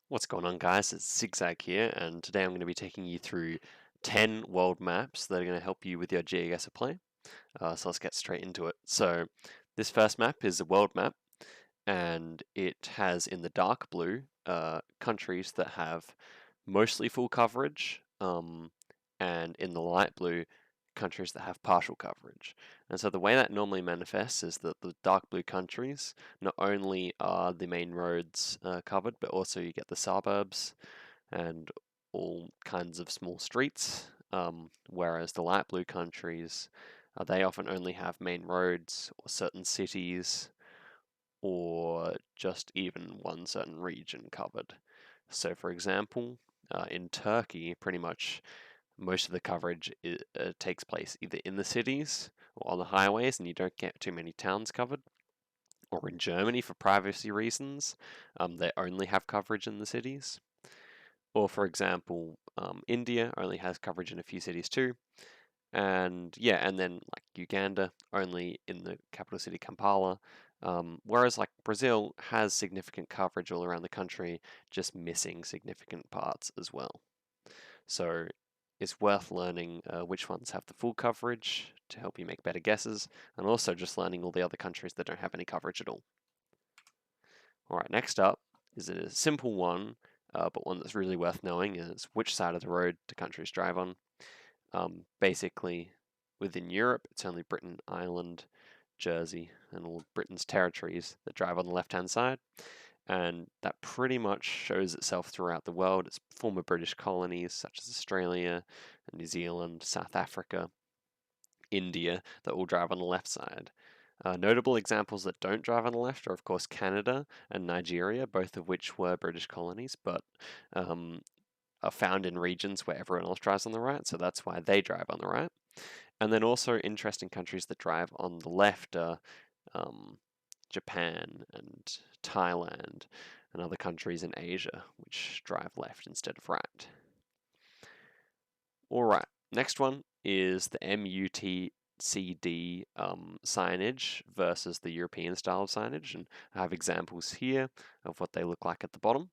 What's going on, guys? It's Zigzag here, and today I'm going to be taking you through 10 world maps that are going to help you with your GeoGuessr play. So let's get straight into it. So this first map is a world map, and it has in the dark blue countries that have mostly full coverage, and in the light blue countries that have partial coverage. And so the way that normally manifests is that the dark blue countries, not only are the main roads covered, but also you get the suburbs and all kinds of small streets. Whereas the light blue countries, they often only have main roads or certain cities or just even one certain region covered. So, for example, in Turkey, pretty much most of the coverage takes place either in the cities or on the highways, and you don't get too many towns covered. Or in Germany, for privacy reasons, they only have coverage in the cities. Or, for example, India only has coverage in a few cities too. And yeah, and then like Uganda, only in the capital city Kampala. Whereas like Brazil has significant coverage all around the country, just missing significant parts as well. So it's worth learning which ones have the full coverage to help you make better guesses, and also just learning all the other countries that don't have any coverage at all. All right, next up is a simple one, but one that's really worth knowing is which side of the road do countries drive on. Basically, within Europe, it's only Britain, Ireland, Jersey, and all Britain's territories that drive on the left-hand side. And that pretty much shows itself throughout the world. It's former British colonies such as Australia, New Zealand, South Africa, India that all drive on the left side. Notable examples that don't drive on the left are, of course, Canada and Nigeria, both of which were British colonies, but um, are found in regions where everyone else drives on the right, so that's why they drive on the right. And then also interesting countries that drive on the left are um, Japan and Thailand and other countries in Asia, which drive left instead of right. All right, next one is the MUTCD signage versus the European style of signage, and I have examples here of what they look like at the bottom.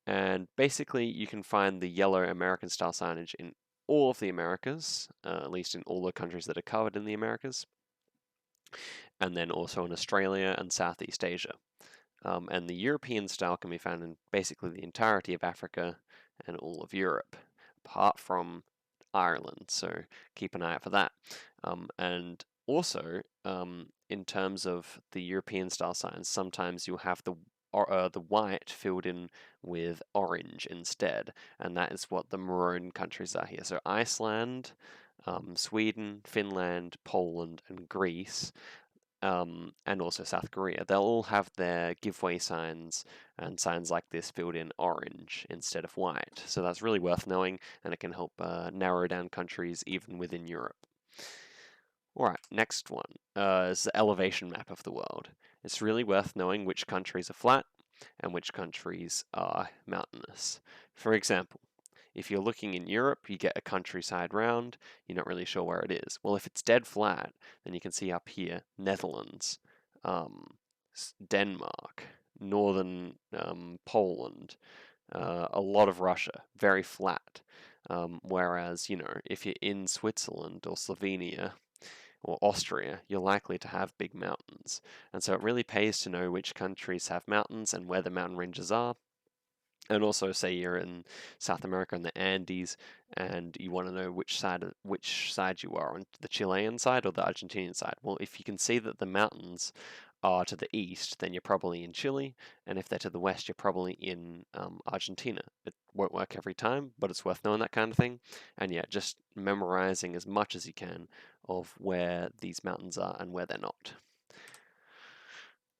And basically, you can find the yellow American style signage in all of the Americas, at least in all the countries that are covered in the Americas, and then also in Australia and Southeast Asia. And the European style can be found in basically the entirety of Africa and all of Europe, apart from Ireland. So keep an eye out for that. And also, in terms of the European style signs, sometimes you'll have the white filled in with orange instead, and that is what the maroon countries are here. So Iceland, Sweden, Finland, Poland, and Greece, and also South Korea. They'll all have their giveaway signs and signs like this filled in orange instead of white. So that's really worth knowing, and it can help narrow down countries even within Europe. All right, next one is the elevation map of the world. It's really worth knowing which countries are flat and which countries are mountainous. For example, if you're looking in Europe, you get a countryside round, you're not really sure where it is. Well, if it's dead flat, then you can see up here Netherlands, um, Denmark, northern Poland, a lot of Russia, very flat. Whereas, if you're in Switzerland or Slovenia, or Austria, you're likely to have big mountains. And so it really pays to know which countries have mountains and where the mountain ranges are. And also, say you're in South America in the Andes, and you want to know which side you are on, the Chilean side or the Argentinian side. Well, if you can see that the mountains are to the east, then you're probably in Chile, and if they're to the west, you're probably in Argentina. It won't work every time, but it's worth knowing that kind of thing. And yeah, just memorizing as much as you can of where these mountains are and where they're not.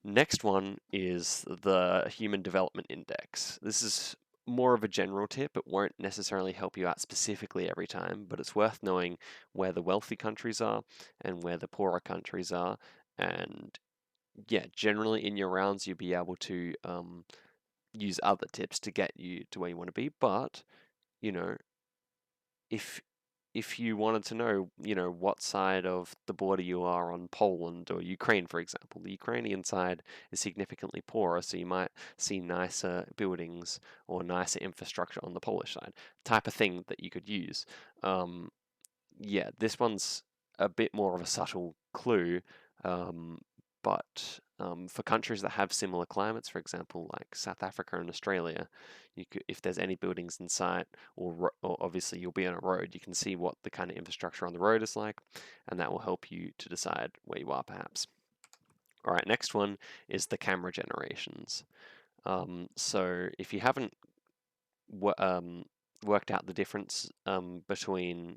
Next one is the Human Development Index. This is more of a general tip. It won't necessarily help you out specifically every time, but it's worth knowing where the wealthy countries are and where the poorer countries are. And yeah, generally in your rounds, you'll be able to use other tips to get you to where you want to be. But, you know, if if you wanted to know, what side of the border you are on Poland or Ukraine, for example, the Ukrainian side is significantly poorer, so you might see nicer buildings or nicer infrastructure on the Polish side, type of thing that you could use. Um, yeah, this one's a bit more of a subtle clue, um, but for countries that have similar climates, for example, like South Africa and Australia, if there's any buildings in sight, or obviously you'll be on a road, you can see what the kind of infrastructure on the road is like, and that will help you to decide where you are, perhaps. All right, next one is the camera generations. So if you haven't worked out the difference between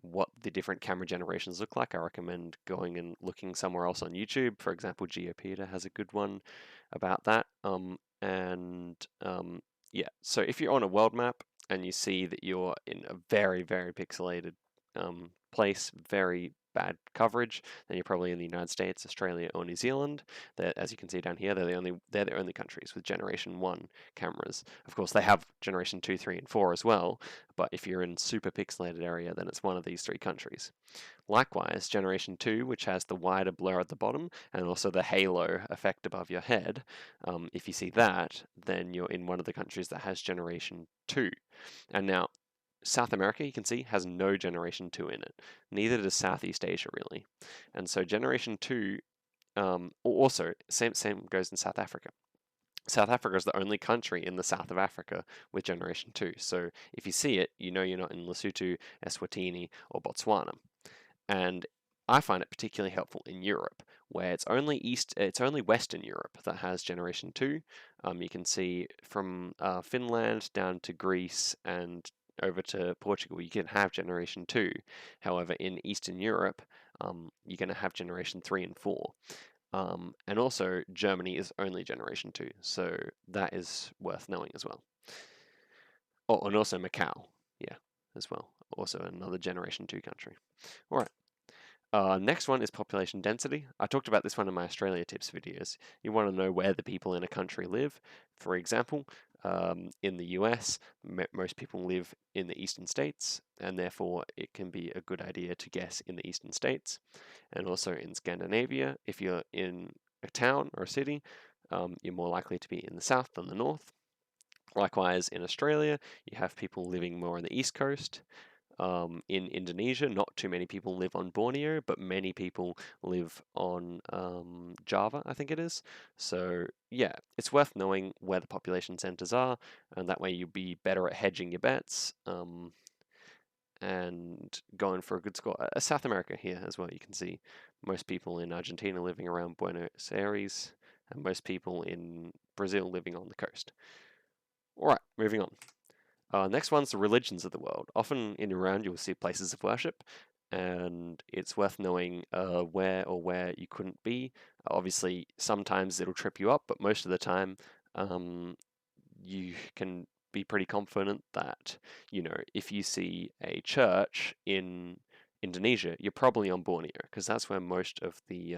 what the different camera generations look like, I recommend going and looking somewhere else on YouTube. For example, GeoPeter has a good one about that. Yeah, so if you're on a world map and you see that you're in a very, very pixelated place, very bad coverage, then you're probably in the United States, Australia, or New Zealand. As you can see down here, they're the only countries with Generation 1 cameras. Of course, they have Generation 2, 3, and 4 as well, but if you're in super pixelated area, then it's one of these 3 countries. Likewise, Generation 2, which has the wider blur at the bottom and also the halo effect above your head, if you see that, then you're in one of the countries that has Generation 2. And now, South America, you can see, has no Generation 2 in it. Neither does Southeast Asia, really. And so Generation 2, also, same goes in South Africa. South Africa is the only country in the south of Africa with Generation 2. So if you see it, you know you're not in Lesotho, Eswatini, or Botswana. And I find it particularly helpful in Europe, where it's only Western Europe that has Generation 2. You can see from Finland down to Greece and over to Portugal, you can have Generation 2. However, in Eastern Europe, you're going to have Generation 3 and 4. And also, Germany is only Generation 2, so that is worth knowing as well. Oh, and also Macau, yeah, as well. Also another Generation 2 country. All right. Next one is population density. I talked about this one in my Australia tips videos. You want to know where the people in a country live. For example, in the US, most people live in the eastern states, and therefore it can be a good idea to guess in the eastern states. And also in Scandinavia, if you're in a town or a city, you're more likely to be in the south than the north. Likewise, in Australia, you have people living more on the east coast. In Indonesia, not too many people live on Borneo, but many people live on Java, I think it is. So, yeah, it's worth knowing where the population centers are, and that way you'll be better at hedging your bets and going for a good score. South America here as well, you can see most people in Argentina living around Buenos Aires, and most people in Brazil living on the coast. All right, moving on. Next one's the religions of the world. Often in Iran, you'll see places of worship, and it's worth knowing where you couldn't be. Obviously, sometimes it'll trip you up, but most of the time, you can be pretty confident that, if you see a church in Indonesia, you're probably on Borneo, because that's where most of the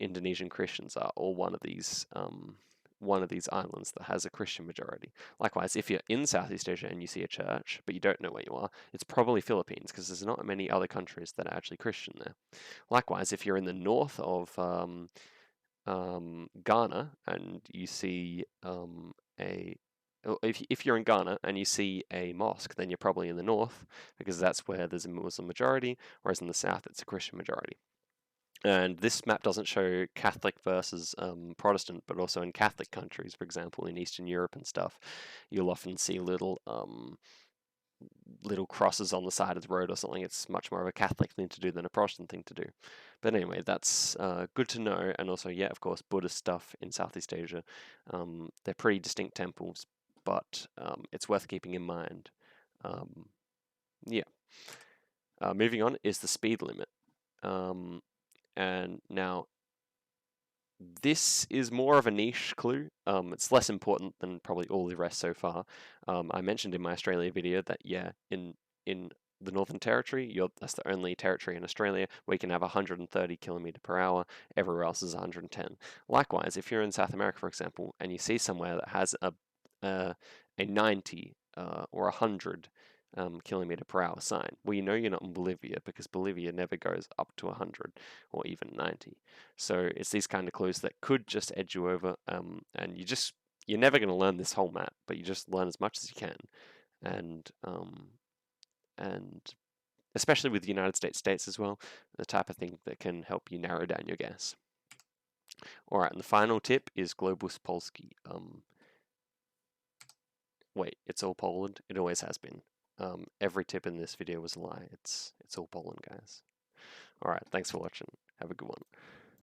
Indonesian Christians are, or one of these islands that has a Christian majority. Likewise, if you're in Southeast Asia and you see a church, but you don't know where you are, it's probably Philippines, because there's not many other countries that are actually Christian there. Likewise, if you're in the north of Ghana and you see if you're in Ghana and you see a mosque, then you're probably in the north, because that's where there's a Muslim majority, whereas in the south it's a Christian majority. And this map doesn't show Catholic versus Protestant, but also in Catholic countries, for example, in Eastern Europe and stuff, you'll often see little crosses on the side of the road or something. It's much more of a Catholic thing to do than a Protestant thing to do. But anyway, that's good to know. And also, yeah, of course, Buddhist stuff in Southeast Asia. They're pretty distinct temples, but it's worth keeping in mind. Yeah. Moving on is the speed limit. And now, this is more of a niche clue. It's less important than probably all the rest so far. I mentioned in my Australia video that, yeah, in the Northern Territory, that's the only territory in Australia where you can have 130 kilometer per hour. Everywhere else is 110. Likewise, if you're in South America, for example, and you see somewhere that has a 90 or 100 kilometer per hour sign. Well, you know you're not in Bolivia because Bolivia never goes up to 100 or even 90. So it's these kind of clues that could just edge you over, and you're never going to learn this whole map, but you just learn as much as you can, and especially with the United States as well, the type of thing that can help you narrow down your guess. All right, and the final tip is Globus Polski. Wait, it's all Poland? It always has been. Every tip in this video was a lie. It's all Poland, guys. All right, thanks for watching. Have a good one.